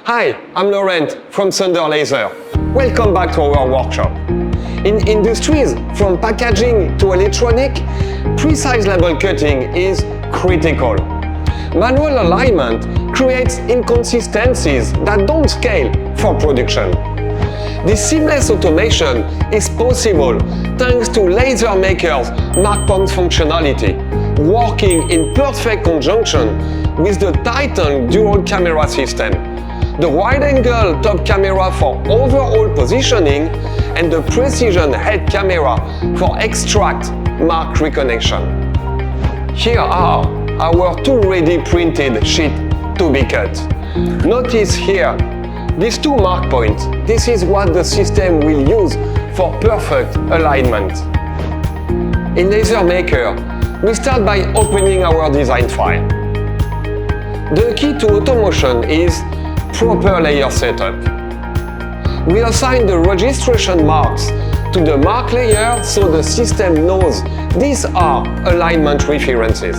Hi, I'm Laurent from thunderlaser. Welcome back to our workshop. In industries, from packaging to electronic, precise label cutting is critical. Manual alignment creates inconsistencies that don't scale for production. This seamless automation is possible thanks to LaserMaker's mark point functionality, working in perfect conjunction with the Titan dual camera system, the wide-angle top camera for overall positioning, and the precision head camera for extract mark recognition. Here are our two ready printed sheets to be cut. Notice here, these two mark points, this is what the system will use for perfect alignment. In LaserMaker, we start by opening our design file. The key to automation is proper layer setup. We assign the registration marks to the mark layer so the system knows these are alignment references.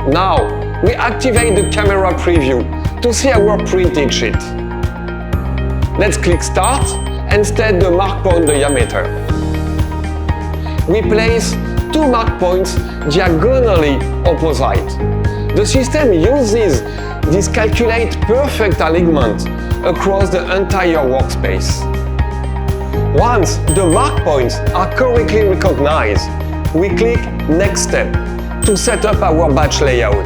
Now, we activate the camera preview to see our printed sheet. Let's click Start and set the mark point diameter. We place two mark points diagonally opposite. The system uses this calculate perfect alignment across the entire workspace. Once the mark points are correctly recognized, we click Next Step to set up our batch layout.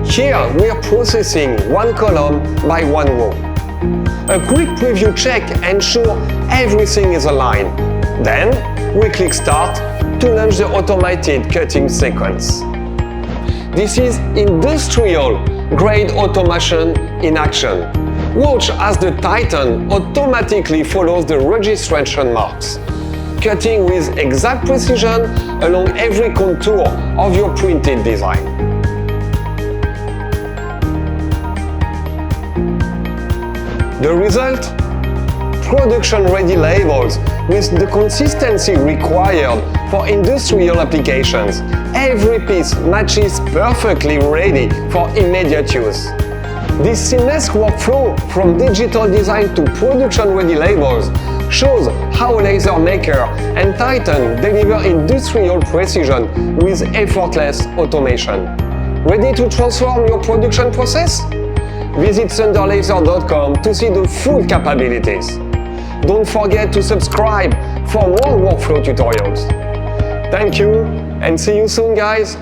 Here we are processing one column by one row. A quick preview check ensures everything is aligned. Then we click Start to launch the automated cutting sequence. This is industrial-grade automation in action. Watch as the Titan automatically follows the registration marks, cutting with exact precision along every contour of your printed design. The result? Production-ready labels with the consistency required for industrial applications. Every piece matches perfectly ready for immediate use. This seamless workflow from digital design to production-ready labels shows how LaserMaker and Titan deliver industrial precision with effortless automation. Ready to transform your production process? Visit thunderlaser.com to see the full capabilities. Don't forget to subscribe for more workflow tutorials. Thank you and see you soon, guys!